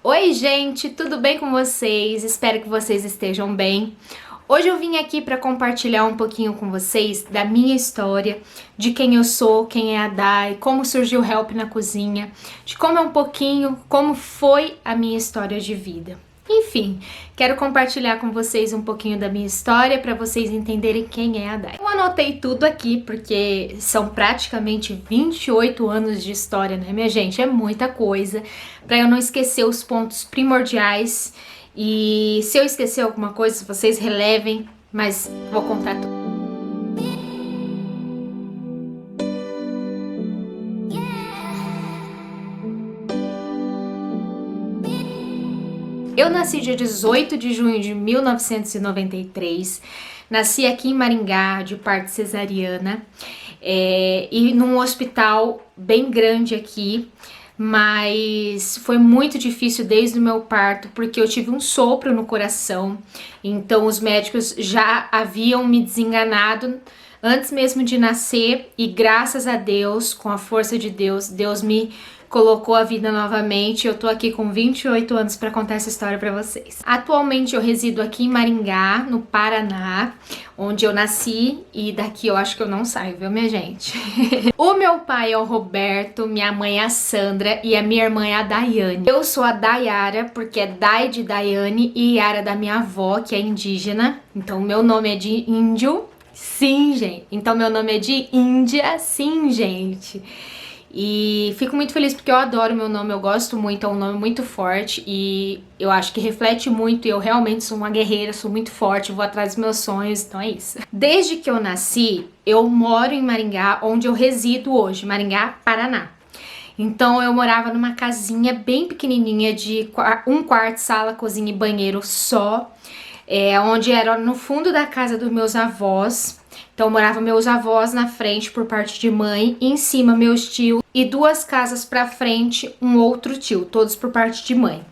Oi gente, tudo bem com vocês? Espero que vocês estejam bem. Hoje eu vim aqui para compartilhar um pouquinho com vocês da minha história, de quem eu sou, quem é a Dai, como surgiu o Help na cozinha, de como é um pouquinho, como foi a minha história de vida. Enfim, quero compartilhar com vocês um pouquinho da minha história para vocês entenderem quem é a Dai. Eu anotei tudo aqui porque são praticamente 28 anos de história, né, minha gente? É muita coisa para eu não esquecer os pontos primordiais. E se eu esquecer alguma coisa, vocês relevem, mas vou contar tudo. Eu nasci dia 18 de junho de 1993, nasci aqui em Maringá, de parto cesariana, e num hospital bem grande aqui, mas foi muito difícil desde o meu parto, porque eu tive um sopro no coração, então os médicos já haviam me desenganado antes mesmo de nascer, e graças a Deus, com a força de Deus, Deus me colocou a vida novamente. Eu tô aqui com 28 anos para contar essa história para vocês. Atualmente eu resido aqui em Maringá, no Paraná, onde eu nasci, e daqui eu acho que eu não saio, viu, minha gente? O meu pai é o Roberto, minha mãe é a Sandra e a minha irmã é a Daiane. Eu sou a Dayara, porque é Dai de Daiane e Yara da minha avó, que é indígena. Então meu nome é de índio. Sim, gente. Então meu nome é de Índia. Sim, gente. E fico muito feliz porque eu adoro meu nome, eu gosto muito, é um nome muito forte e eu acho que reflete muito. Eu realmente sou uma guerreira, sou muito forte, vou atrás dos meus sonhos, então é isso. Desde que eu nasci, eu moro em Maringá, onde eu resido hoje, Maringá, Paraná. Então eu morava numa casinha bem pequenininha de um quarto, sala, cozinha e banheiro só, onde era no fundo da casa dos meus avós. Então moravam meus avós na frente por parte de mãe, e em cima meus tios, e duas casas pra frente um outro tio, todos por parte de mãe.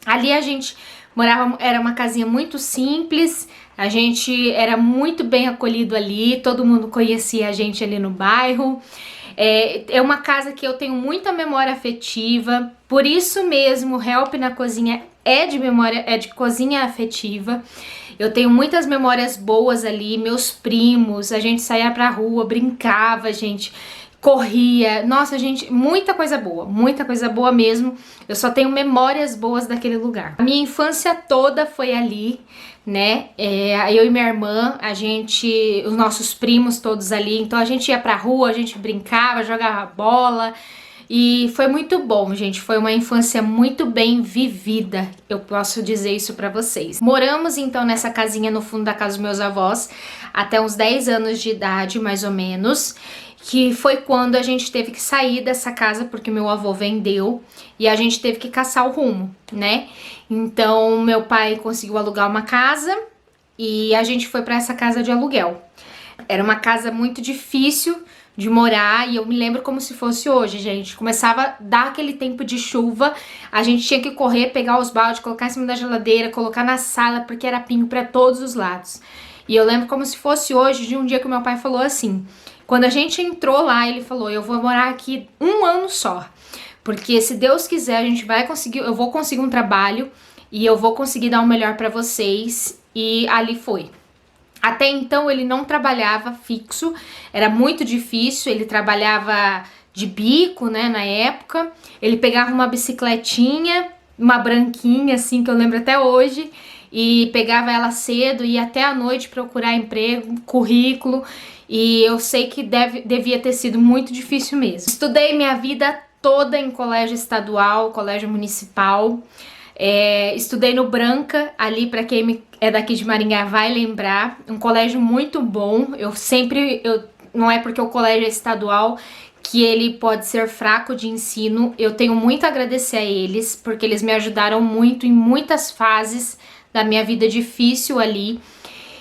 Ali a gente morava, era uma casinha muito simples, a gente era muito bem acolhido ali, todo mundo conhecia a gente ali no bairro. É uma casa que eu tenho muita memória afetiva, por isso mesmo Help na Cozinha é de cozinha afetiva. Eu tenho muitas memórias boas ali, meus primos, a gente saía pra rua, brincava, a gente corria, nossa, gente, muita coisa boa mesmo. Eu só tenho memórias boas daquele lugar. A minha infância toda foi ali, né? Eu e minha irmã, os nossos primos todos ali, então a gente ia pra rua, a gente brincava, jogava bola. E foi muito bom, gente, foi uma infância muito bem vivida, eu posso dizer isso pra vocês. Moramos então nessa casinha no fundo da casa dos meus avós até uns 10 anos de idade, mais ou menos, que foi quando a gente teve que sair dessa casa porque meu avô vendeu e a gente teve que caçar o rumo, né? Então meu pai conseguiu alugar uma casa e a gente foi pra essa casa de aluguel. Era uma casa muito difícil de morar e eu me lembro como se fosse hoje, gente. Começava a dar aquele tempo de chuva, a gente tinha que correr, pegar os baldes, colocar em cima da geladeira, colocar na sala, porque era pinho pra todos os lados. E eu lembro como se fosse hoje, de um dia que o meu pai falou assim, quando a gente entrou lá, ele falou, eu vou morar aqui 1 ano só, porque se Deus quiser a gente vai conseguir, eu vou conseguir um trabalho e eu vou conseguir dar o melhor pra vocês. E ali foi. Até então ele não trabalhava fixo, era muito difícil, ele trabalhava de bico, né, na época. Ele pegava uma bicicletinha, uma branquinha assim, que eu lembro até hoje, e pegava ela cedo, ia até a noite procurar emprego, currículo, e eu sei que devia ter sido muito difícil mesmo. Estudei minha vida toda em colégio estadual, colégio municipal. Estudei no Branca, ali para quem é daqui de Maringá vai lembrar, um colégio muito bom. Não é porque o colégio é estadual que ele pode ser fraco de ensino, eu tenho muito a agradecer a eles, porque eles me ajudaram muito em muitas fases da minha vida difícil ali.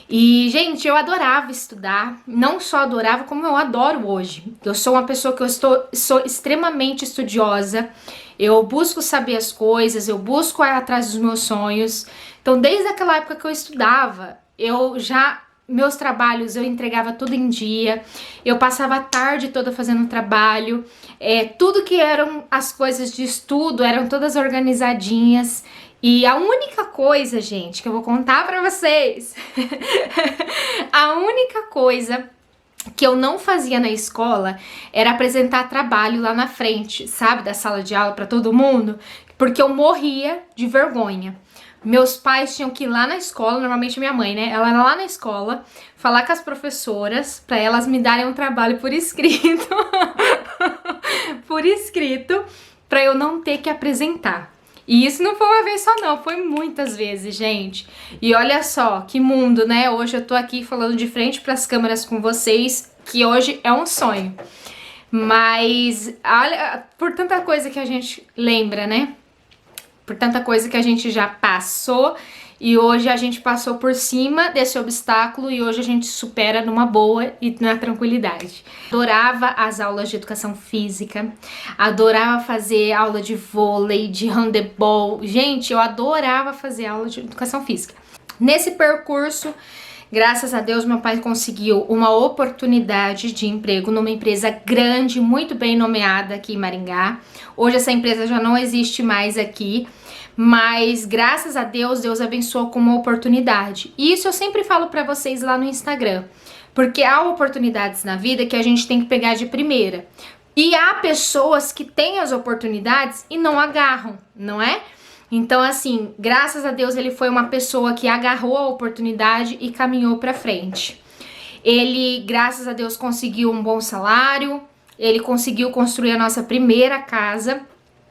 E, gente, eu adorava estudar, não só adorava, como eu adoro hoje. Eu sou uma pessoa que sou extremamente estudiosa, eu busco saber as coisas, eu busco ir atrás dos meus sonhos. Então, desde aquela época que eu estudava, eu já meus trabalhos eu entregava tudo em dia, eu passava a tarde toda fazendo trabalho, tudo que eram as coisas de estudo eram todas organizadinhas. E a única coisa, gente, que eu vou contar pra vocês, a única coisa que eu não fazia na escola era apresentar trabalho lá na frente, sabe, da sala de aula pra todo mundo, porque eu morria de vergonha. Meus pais tinham que ir lá na escola, normalmente minha mãe, né? Ela era lá na escola, falar com as professoras pra elas me darem um trabalho por escrito, por escrito, pra eu não ter que apresentar. E isso não foi uma vez só não, foi muitas vezes, gente. E olha só, que mundo, né? Hoje eu tô aqui falando de frente pras câmeras com vocês, que hoje é um sonho. Mas, olha, por tanta coisa que a gente lembra, né? Por tanta coisa que a gente já passou e hoje a gente passou por cima desse obstáculo e hoje a gente supera numa boa e na tranquilidade. Adorava as aulas de educação física, adorava fazer aula de vôlei, de handebol. Gente, eu adorava fazer aula de educação física. Nesse percurso, graças a Deus, meu pai conseguiu uma oportunidade de emprego numa empresa grande, muito bem nomeada aqui em Maringá. Hoje essa empresa já não existe mais aqui, mas graças a Deus, Deus abençoou com uma oportunidade. E isso eu sempre falo pra vocês lá no Instagram, porque há oportunidades na vida que a gente tem que pegar de primeira. E há pessoas que têm as oportunidades e não agarram, não é? Então, assim, graças a Deus ele foi uma pessoa que agarrou a oportunidade e caminhou pra frente. Ele, graças a Deus, conseguiu um bom salário, ele conseguiu construir a nossa primeira casa.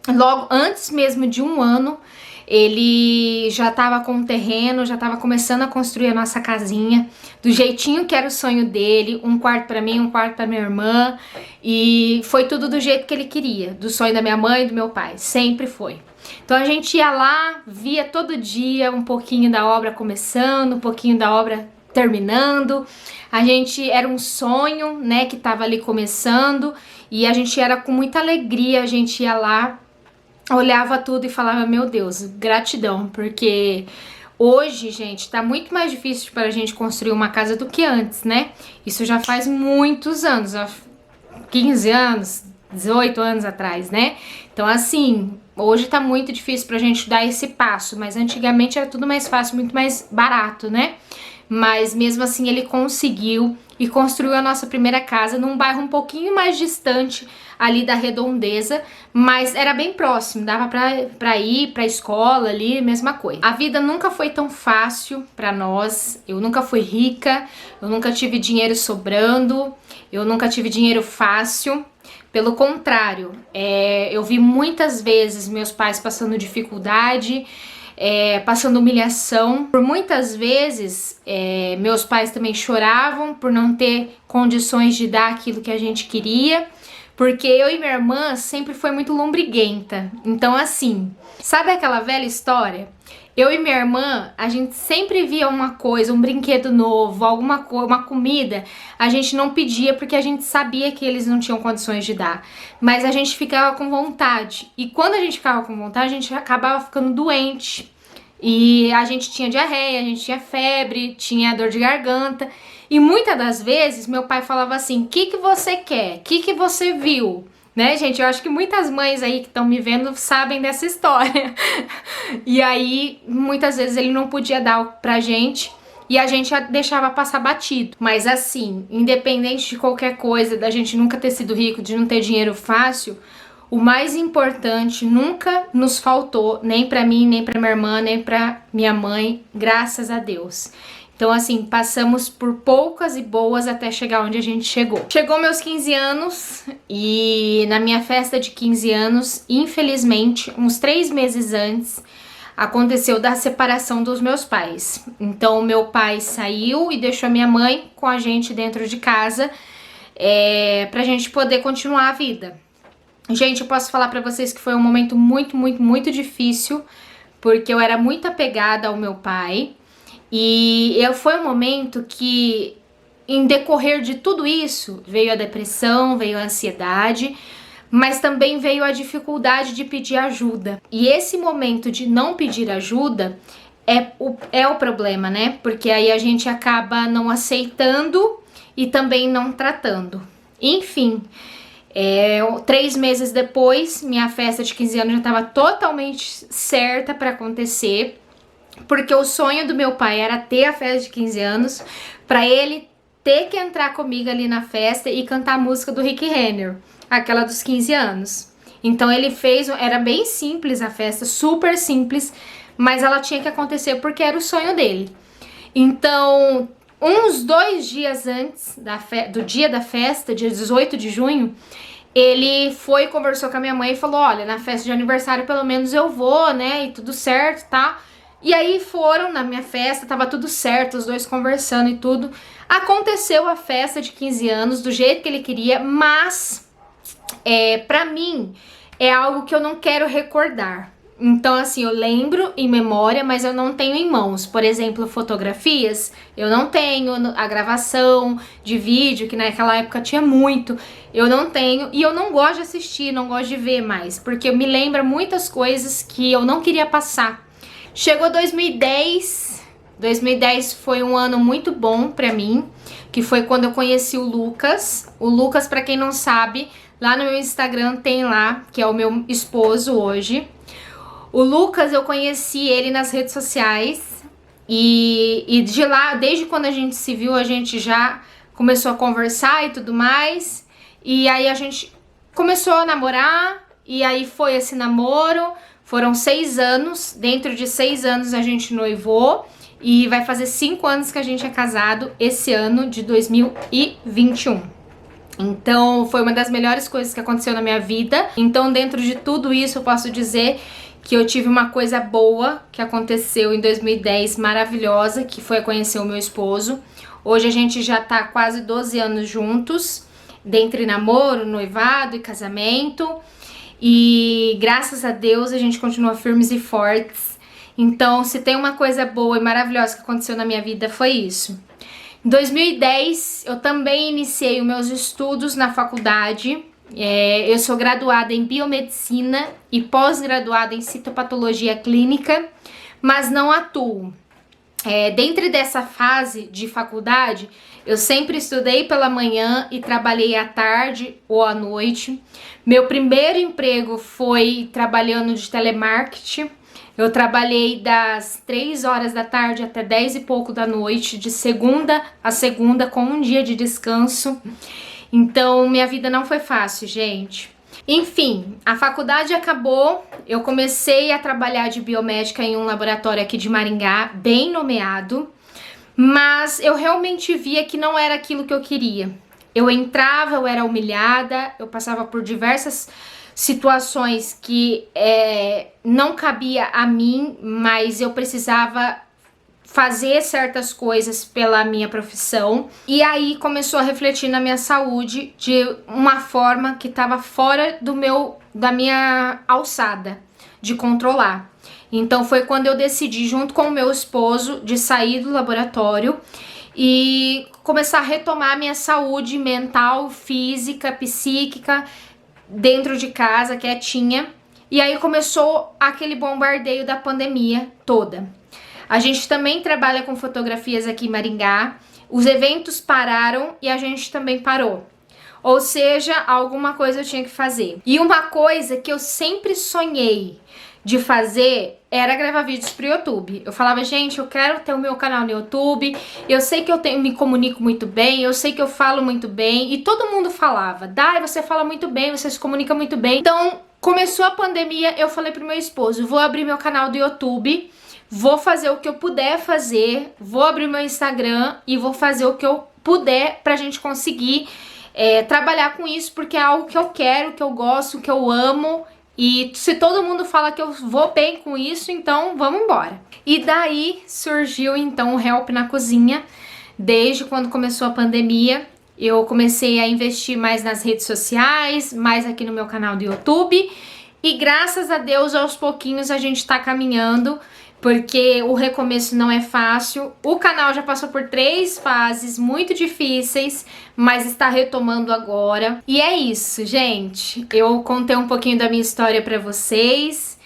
Logo antes mesmo de um ano, ele já estava com um terreno, já estava começando a construir a nossa casinha, do jeitinho que era o sonho dele, um quarto para mim, um quarto para minha irmã, e foi tudo do jeito que ele queria, do sonho da minha mãe e do meu pai, sempre foi. Então a gente ia lá, via todo dia um pouquinho da obra começando, um pouquinho da obra terminando. A gente era um sonho, né, que tava ali começando, e a gente era com muita alegria, a gente ia lá, olhava tudo e falava, meu Deus, gratidão, porque hoje, gente, tá muito mais difícil para a gente construir uma casa do que antes, né? Isso já faz muitos anos, 15 anos, 18 anos atrás, né? Então, assim, hoje tá muito difícil pra gente dar esse passo, mas antigamente era tudo mais fácil, muito mais barato, né? Mas mesmo assim ele conseguiu e construiu a nossa primeira casa num bairro um pouquinho mais distante ali da Redondeza, mas era bem próximo, dava pra ir pra escola ali, mesma coisa. A vida nunca foi tão fácil pra nós, eu nunca fui rica, eu nunca tive dinheiro sobrando, eu nunca tive dinheiro fácil. Pelo contrário, eu vi muitas vezes meus pais passando dificuldade, passando humilhação. Por muitas vezes, meus pais também choravam por não ter condições de dar aquilo que a gente queria, porque eu e minha irmã sempre foi muito lombriguenta. Então, assim, sabe aquela velha história? Eu e minha irmã, a gente sempre via uma coisa, um brinquedo novo, uma comida, a gente não pedia porque a gente sabia que eles não tinham condições de dar, mas a gente ficava com vontade, e quando a gente ficava com vontade, a gente acabava ficando doente, e a gente tinha diarreia, a gente tinha febre, tinha dor de garganta, e muitas das vezes meu pai falava assim, o que você quer? O que você viu? Né, gente? Eu acho que muitas mães aí que estão me vendo sabem dessa história. E aí, muitas vezes ele não podia dar pra gente e a gente deixava passar batido. Mas assim, independente de qualquer coisa, da gente nunca ter sido rico, de não ter dinheiro fácil, o mais importante nunca nos faltou, nem pra mim, nem pra minha irmã, nem pra minha mãe, graças a Deus. Então, assim, passamos por poucas e boas até chegar onde a gente chegou. Chegou meus 15 anos e na minha festa de 15 anos, infelizmente, uns 3 meses antes, aconteceu da separação dos meus pais. Então, meu pai saiu e deixou a minha mãe com a gente dentro de casa pra gente poder continuar a vida. Gente, eu posso falar pra vocês que foi um momento muito, muito, muito difícil, porque eu era muito apegada ao meu pai. E foi um momento que, em decorrer de tudo isso, veio a depressão, veio a ansiedade, mas também veio a dificuldade de pedir ajuda. E esse momento de não pedir ajuda é o problema, né? Porque aí a gente acaba não aceitando e também não tratando. Enfim, 3 meses depois, minha festa de 15 anos já estava totalmente certa para acontecer, porque o sonho do meu pai era ter a festa de 15 anos, para ele ter que entrar comigo ali na festa e cantar a música do Rick Renner, aquela dos 15 anos. Então ele fez, era bem simples a festa, super simples, mas ela tinha que acontecer porque era o sonho dele. Então, uns 2 dias antes do dia da festa, dia 18 de junho, ele foi e conversou com a minha mãe e falou: olha, na festa de aniversário pelo menos eu vou, né, e tudo certo, tá? E aí foram na minha festa, tava tudo certo, os dois conversando e tudo. Aconteceu a festa de 15 anos do jeito que ele queria, mas pra mim é algo que eu não quero recordar. Então, assim, eu lembro em memória, mas eu não tenho em mãos. Por exemplo, fotografias, eu não tenho. A gravação de vídeo, que naquela época tinha muito, eu não tenho. E eu não gosto de assistir, não gosto de ver mais, porque me lembra muitas coisas que eu não queria passar. Chegou 2010. 2010 foi um ano muito bom pra mim, que foi quando eu conheci o Lucas. O Lucas, pra quem não sabe, lá no meu Instagram tem lá, que é o meu esposo hoje. O Lucas, eu conheci ele nas redes sociais e de lá, desde quando a gente se viu, a gente já começou a conversar e tudo mais. E aí a gente começou a namorar e aí foi esse namoro. Foram 6 anos, dentro de 6 anos a gente noivou e vai fazer 5 anos que a gente é casado esse ano de 2021. Então foi uma das melhores coisas que aconteceu na minha vida. Então dentro de tudo isso eu posso dizer que eu tive uma coisa boa que aconteceu em 2010, maravilhosa, que foi conhecer o meu esposo. Hoje a gente já tá quase 12 anos juntos, dentre namoro, noivado e casamento. E graças a Deus a gente continua firmes e fortes. Então, se tem uma coisa boa e maravilhosa que aconteceu na minha vida, foi isso. Em 2010, eu também iniciei os meus estudos na faculdade. Eu sou graduada em biomedicina e pós-graduada em citopatologia clínica, mas não atuo. Dentro dessa fase de faculdade, eu sempre estudei pela manhã e trabalhei à tarde ou à noite. Meu primeiro emprego foi trabalhando de telemarketing. Eu trabalhei das 3 horas da tarde até 10 e pouco da noite, de segunda a segunda, com um dia de descanso. Então, minha vida não foi fácil, gente. Enfim, a faculdade acabou, eu comecei a trabalhar de biomédica em um laboratório aqui de Maringá, bem nomeado, mas eu realmente via que não era aquilo que eu queria. Eu entrava, eu era humilhada, eu passava por diversas situações que não cabia a mim, mas eu precisava fazer certas coisas pela minha profissão, e aí começou a refletir na minha saúde de uma forma que estava fora da minha alçada de controlar. Então foi quando eu decidi, junto com o meu esposo, de sair do laboratório e começar a retomar a minha saúde mental, física, psíquica, dentro de casa, quietinha. E aí começou aquele bombardeio da pandemia toda. A gente também trabalha com fotografias aqui em Maringá. Os eventos pararam e a gente também parou. Ou seja, alguma coisa eu tinha que fazer. E uma coisa que eu sempre sonhei de fazer era gravar vídeos pro YouTube. Eu falava, gente, eu quero ter o meu canal no YouTube. Eu sei que me comunico muito bem, eu sei que eu falo muito bem. E todo mundo falava, Dai, você fala muito bem, você se comunica muito bem. Então, começou a pandemia, eu falei pro meu esposo, vou abrir meu canal do YouTube. Vou fazer o que eu puder fazer, vou abrir meu Instagram e vou fazer o que eu puder pra gente conseguir trabalhar com isso, porque é algo que eu quero, que eu gosto, que eu amo. E se todo mundo fala que eu vou bem com isso, então vamos embora. E daí surgiu então o Help na Cozinha. Desde quando começou a pandemia, eu comecei a investir mais nas redes sociais, mais aqui no meu canal do YouTube. E graças a Deus, aos pouquinhos a gente tá caminhando, porque o recomeço não é fácil. O canal já passou por 3 fases muito difíceis, mas está retomando agora. E é isso, gente. Eu contei um pouquinho da minha história pra vocês.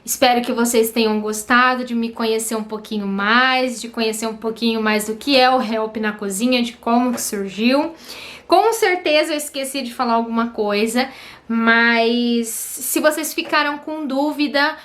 Espero que vocês tenham gostado de me conhecer um pouquinho mais, de conhecer um pouquinho mais do que é o Help na Cozinha, de como que surgiu. Com certeza eu esqueci de falar alguma coisa, mas se vocês ficaram com dúvida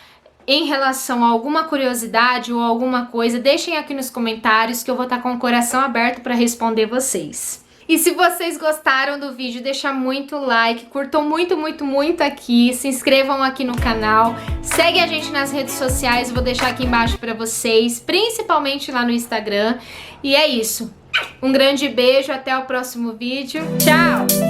em relação a alguma curiosidade ou alguma coisa, deixem aqui nos comentários que eu vou estar com o coração aberto para responder vocês. E se vocês gostaram do vídeo, deixa muito like, curtam muito, muito, muito aqui, se inscrevam aqui no canal, segue a gente nas redes sociais, vou deixar aqui embaixo para vocês, principalmente lá no Instagram. E é isso. Um grande beijo, até o próximo vídeo. Tchau!